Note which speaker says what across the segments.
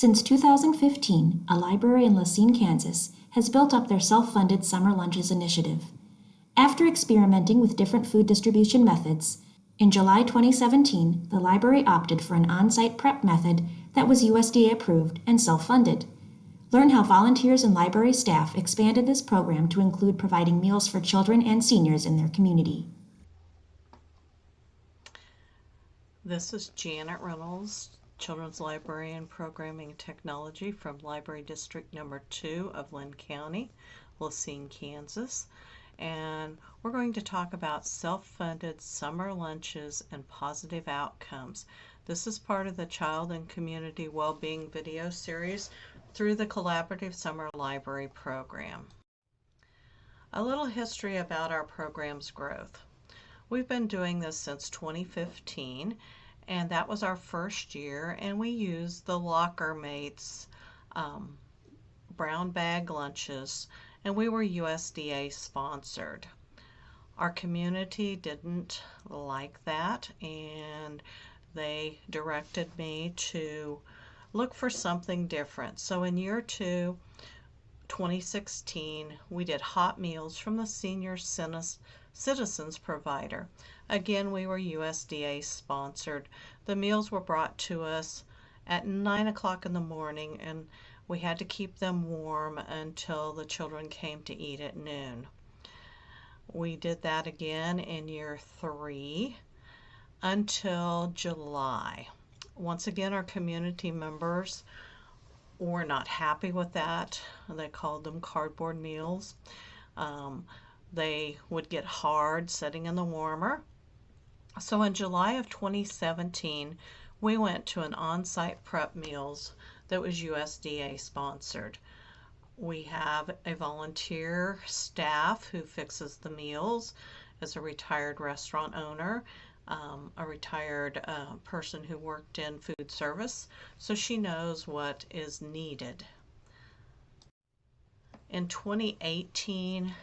Speaker 1: Since 2015, a library in Linn, Kansas, has built up their self-funded Summer Lunches initiative. After experimenting with different food distribution methods, in July 2017, the library opted for an on-site prep method that was USDA approved and self-funded. Learn how volunteers and library staff expanded this program to include providing meals for children and seniors in their community.
Speaker 2: This is Janet Reynolds, Children's Librarian Programming Technology from Library District Number 2 of Linn County, Linn, Kansas. And we're going to talk about self-funded summer lunches and positive outcomes. This is part of the Child and Community Wellbeing video series through the Collaborative Summer Library Program. A little history about our program's growth. We've been doing this since 2015, and that was our first year, and we used the Locker Mates brown bag lunches, and we were USDA sponsored. Our community didn't like that, and they directed me to look for something different. So in year 2, 2016, we did hot meals from the Senior Citizens Provider. Again, we were USDA sponsored. The meals were brought to us at 9 o'clock in the morning, and we had to keep them warm until the children came to eat at noon. We did that again in year 3 until July. Once again, our community members were not happy with that. They called them cardboard meals. They would get hard sitting in the warmer. So in July of 2017, we went to an on-site prep meals that was USDA sponsored. We have a volunteer staff who fixes the meals as a retired restaurant owner, a retired person who worked in food service, so she knows what is needed. In 2018,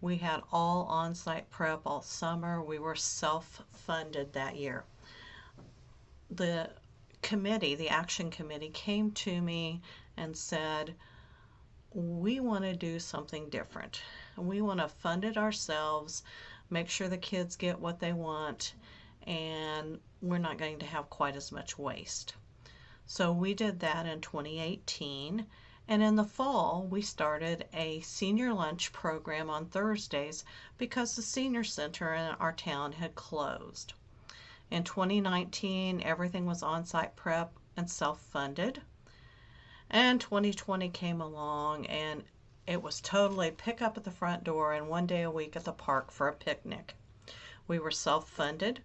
Speaker 2: we had all on-site prep all summer. We were self-funded that year. The committee, the action committee, came to me and said, we want to do something different. We want to fund it ourselves, make sure the kids get what they want, and we're not going to have quite as much waste. So we did that in 2018. And in the fall, we started a senior lunch program on Thursdays because the senior center in our town had closed. In 2019, everything was on-site prep and self-funded. And 2020 came along, and it was totally pick up at the front door and 1 day a week at the park for a picnic. We were self-funded,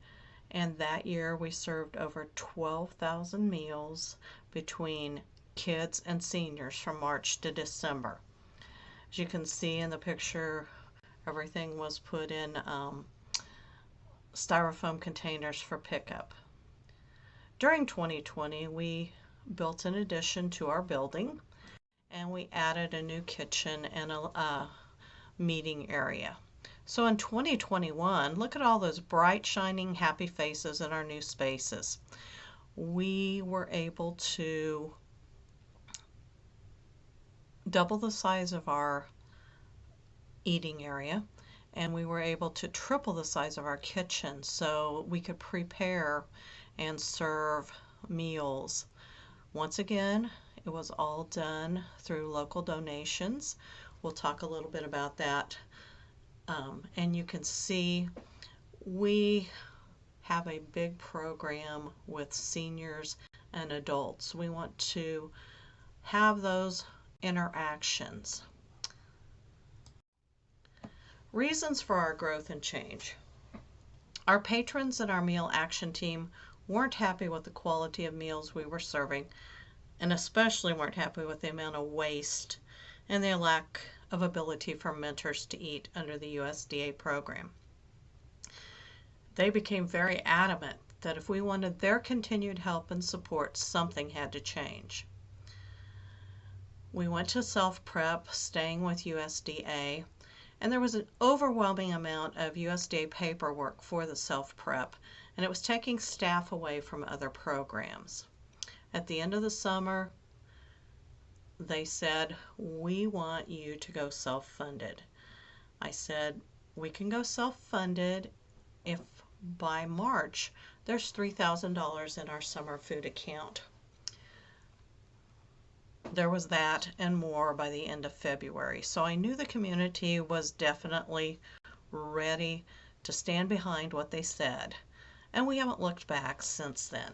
Speaker 2: and that year we served over 12,000 meals between kids and seniors from March to December. As you can see in the picture, everything was put in styrofoam containers for pickup. During 2020, we built an addition to our building, and we added a new kitchen and a meeting area. So in 2021, look at all those bright, shining, happy faces in our new spaces. We were able to double the size of our eating area, and we were able to triple the size of our kitchen so we could prepare and serve meals. Once again, it was all done through local donations. We'll talk a little bit about that. And you can see we have a big program with seniors and adults. We want to have those interactions. Reasons for our growth and change. Our patrons and our meal action team weren't happy with the quality of meals we were serving, and especially weren't happy with the amount of waste and the lack of ability for mentors to eat under the USDA program. They became very adamant that if we wanted their continued help and support, something had to change. We went to self-prep, staying with USDA, and there was an overwhelming amount of USDA paperwork for the self-prep, and it was taking staff away from other programs. At the end of the summer, they said, we want you to go self-funded. I said, we can go self-funded if by March there's $3,000 in our summer food account. There was that and more by the end of February. So I knew the community was definitely ready to stand behind what they said. And we haven't looked back since then.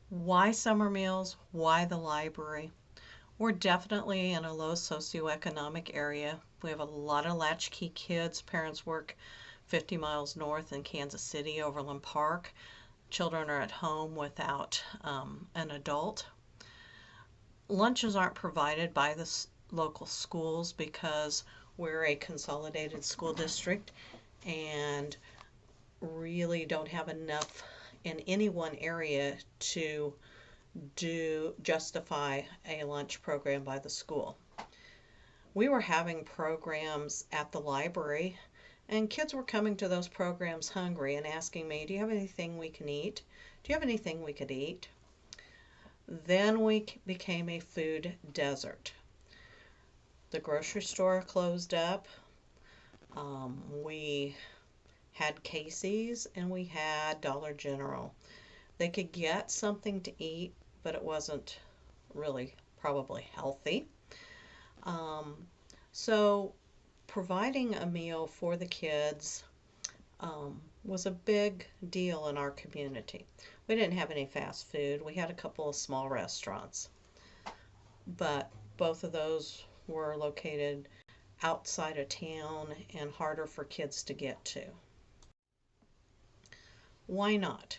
Speaker 2: Why summer meals? Why the library? We're definitely in a low socioeconomic area. We have a lot of latchkey kids. Parents work 50 miles north in Kansas City, Overland Park. Children are at home without an adult. Lunches aren't provided by the local schools because we're a consolidated school district and really don't have enough in any one area to justify a lunch program by the school. We were having programs at the library, and kids were coming to those programs hungry and asking me, do you have anything we can eat? Do you have anything we could eat? Then we became a food desert. The grocery store closed up. We had Casey's and we had Dollar General. They could get something to eat, but it wasn't really probably healthy. So providing a meal for the kids was a big deal in our community. We didn't have any fast food. We had a couple of small restaurants, but both of those were located outside of town and harder for kids to get to. Why not?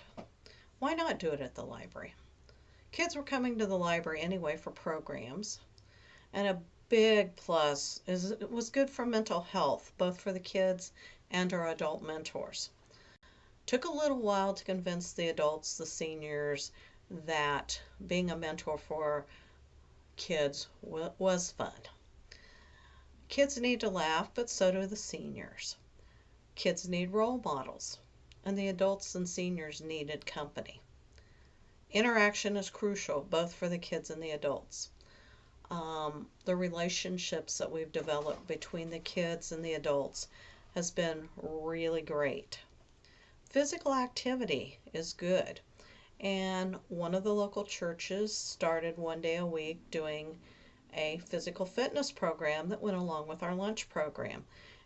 Speaker 2: Why not do it at the library? Kids were coming to the library anyway for programs, and a big plus is it was good for mental health, both for the kids and our adult mentors. Took a little while to convince the adults, the seniors, that being a mentor for kids was fun. Kids need to laugh, but so do the seniors. Kids need role models, and the adults and seniors needed company. Interaction is crucial, both for the kids and the adults. The relationships that we've developed between the kids and the adults has been really great. Physical activity is good, and one of the local churches started one day a week doing a physical fitness program that went along with our lunch program,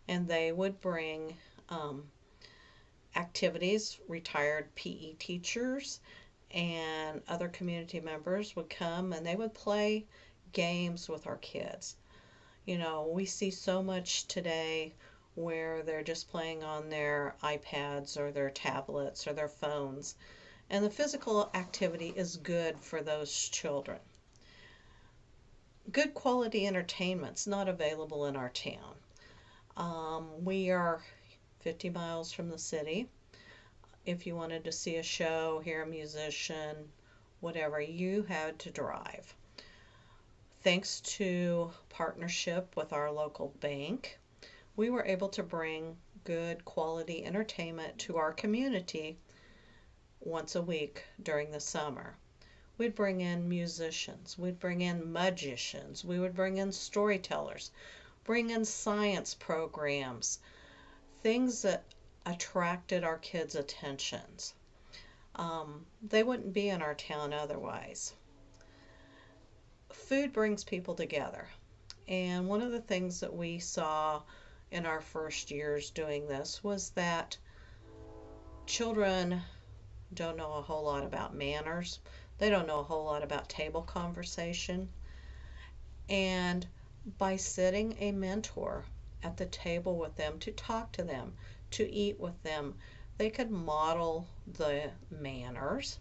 Speaker 2: and they would bring activities. Retired PE teachers and other community members would come and they would play games with our kids. You know, we see so much today where they're just playing on their iPads or their tablets or their phones, and the physical activity is good for those children. Good quality entertainment's not available in our town. We are 50 miles from the city. If you wanted to see a show, hear a musician, whatever, you had to drive. Thanks to partnership with our local bank, we were able to bring good quality entertainment to our community once a week during the summer. We'd bring in musicians, we'd bring in magicians, we would bring in storytellers, bring in science programs, things that attracted our kids' attentions. They wouldn't be in our town otherwise. Food brings people together. And one of the things that we saw in our first years doing this was that children don't know a whole lot about manners. They don't know a whole lot about table conversation. And by setting a mentor at the table with them to talk to them, to eat with them, they could model the manners.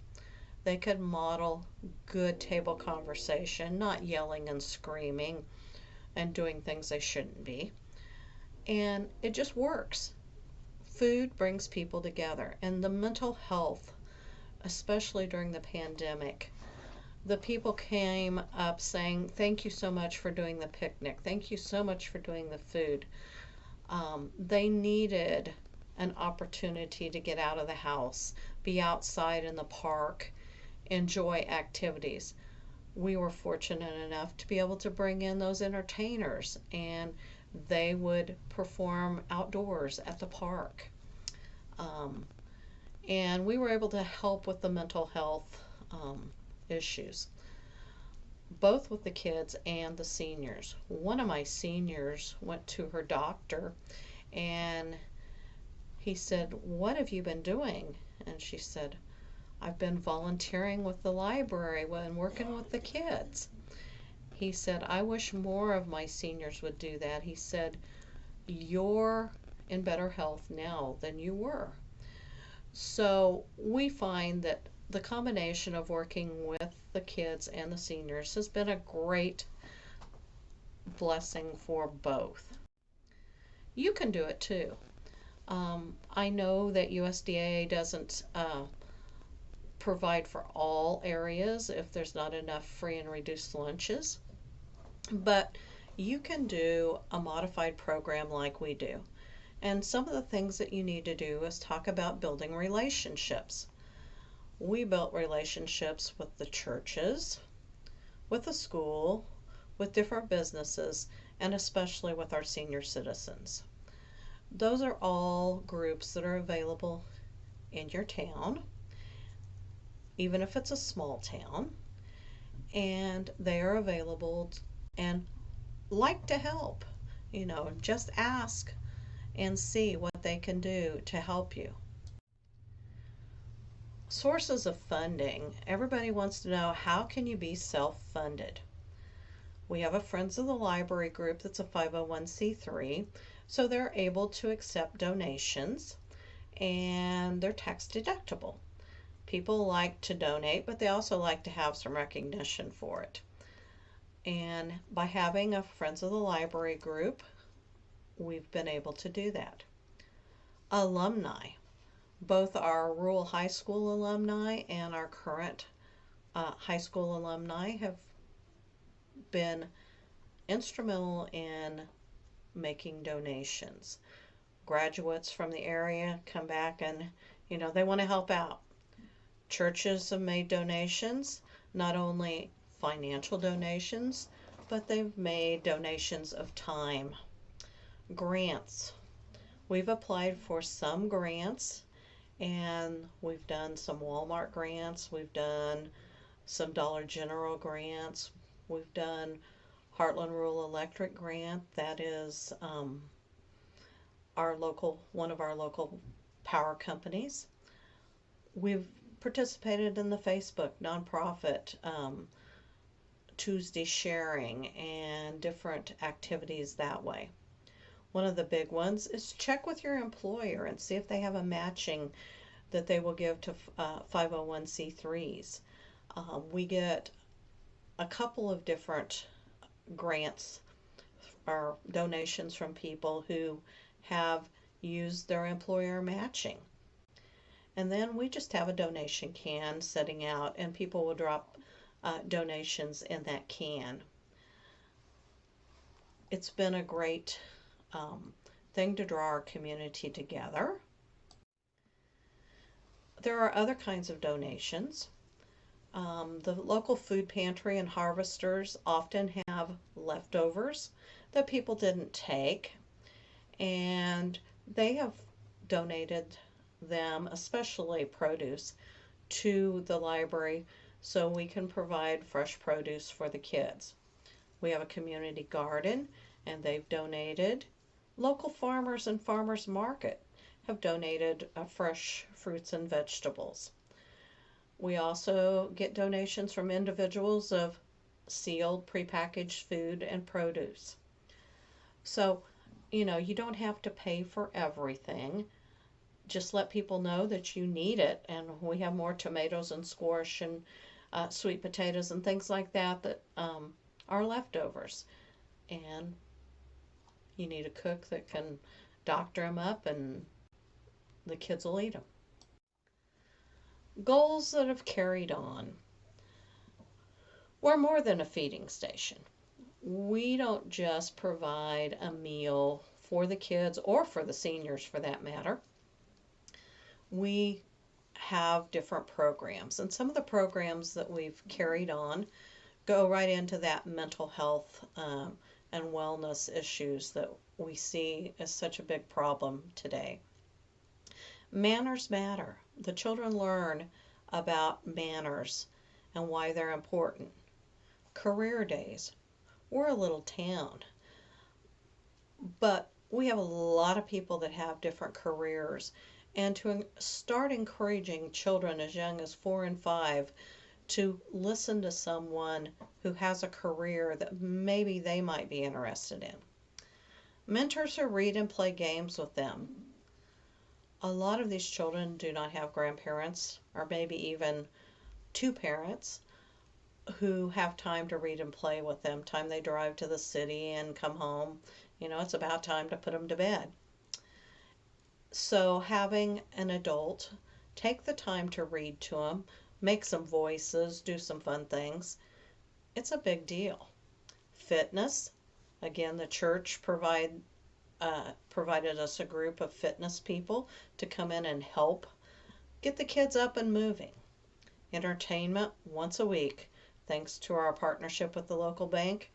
Speaker 2: They could model good table conversation, not yelling and screaming and doing things they shouldn't be. And it just works. Food brings people together, and the mental health, especially during the pandemic, the people came up saying, thank you so much for doing the picnic. Thank you so much for doing the food. They needed an opportunity to get out of the house, be outside in the park, enjoy activities. We were fortunate enough to be able to bring in those entertainers, and they would perform outdoors at the park. Um, and we were able to help with the mental health issues, both with the kids and the seniors. One of my seniors went to her doctor and he said, "What have you been doing?" And she said, "I've been volunteering with the library and working with the kids." He said, "I wish more of my seniors would do that." He said, "You're in better health now than you were." So we find that the combination of working with the kids and the seniors has been a great blessing for both. You can do it too. I know that USDA doesn't provide for all areas if there's not enough free and reduced lunches, but you can do a modified program like we do. And some of the things that you need to do is talk about building relationships. We built relationships with the churches, with the school, with different businesses, and especially with our senior citizens. Those are all groups that are available in your town, even if it's a small town, and they are available and like to help. Just ask and see what they can do to help you. Sources of funding. Everybody wants to know, how can you be self-funded? We have a Friends of the Library group that's a 501c3, so they're able to accept donations and they're tax deductible. People like to donate, but they also like to have some recognition for it. And by having a Friends of the Library group, we've been able to do that. Alumni. Both our rural high school alumni and our current high school alumni have been instrumental in making donations. Graduates from the area come back and, they want to help out. Churches have made donations, not only financial donations, but they've made donations of time. Grants. We've applied for some grants, and we've done some Walmart grants, we've done some Dollar General grants, we've done Heartland Rural Electric grant. That is one of our local power companies. We've participated in the Facebook nonprofit Tuesday sharing and different activities that way. One of the big ones is check with your employer and see if they have a matching that they will give to 501c3s. We get a couple of different grants or donations from people who have used their employer matching. And then we just have a donation can setting out, and people will drop donations in that can. It's been a great thing to draw our community together. There are other kinds of donations. The local food pantry and harvesters often have leftovers that people didn't take, and they have donated them, especially produce, to the library so we can provide fresh produce for the kids. We have a community garden, and they've donated. Local farmers and farmers market have donated fresh fruits and vegetables. We also get donations from individuals of sealed prepackaged food and produce. So, you don't have to pay for everything. Just let people know that you need it, and we have more tomatoes and squash and sweet potatoes and things like that that are leftovers. And you need a cook that can doctor them up, and the kids will eat them. Goals that have carried on. We're more than a feeding station. We don't just provide a meal for the kids or for the seniors for that matter. We have different programs. And some of the programs that we've carried on go right into that mental health and wellness issues that we see as such a big problem today. Manners matter. The children learn about manners and why they're important. Career days. We're a little town, but we have a lot of people that have different careers. And to start encouraging children as young as 4 and 5 to listen to someone who has a career that maybe they might be interested in. Mentors who read and play games with them. A lot of these children do not have grandparents or maybe even two parents who have time to read and play with them. Time they drive to the city and come home, it's about time to put them to bed. So having an adult take the time to read to them, make some voices, do some fun things, it's a big deal. Fitness, again, the church provided us a group of fitness people to come in and help get the kids up and moving. Entertainment, once a week, thanks to our partnership with the local bank,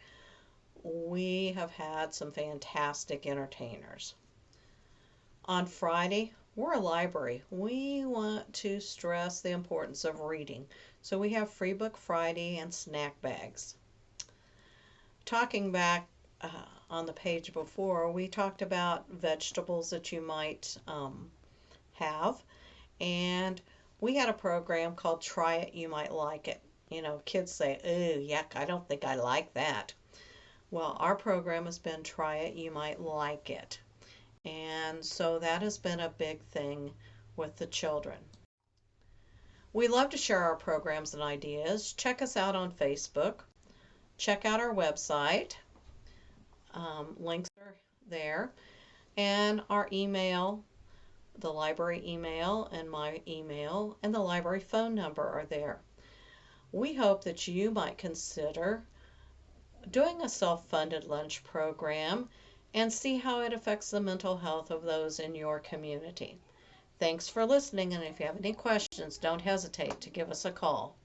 Speaker 2: we have had some fantastic entertainers. On Friday, we're a library. We want to stress the importance of reading. So we have Free Book Friday and snack bags. Talking back on the page before, we talked about vegetables that you might have. And we had a program called Try It, You Might Like It. Kids say, ooh, yuck, I don't think I like that. Well, our program has been Try It, You Might Like It. And so that has been a big thing with the children. We love to share our programs and ideas. Check us out on Facebook. Check out our website. Links are there. And our email, the library email and my email, and the library phone number are there. We hope that you might consider doing a self-funded lunch program and see how it affects the mental health of those in your community. Thanks for listening, and if you have any questions, don't hesitate to give us a call.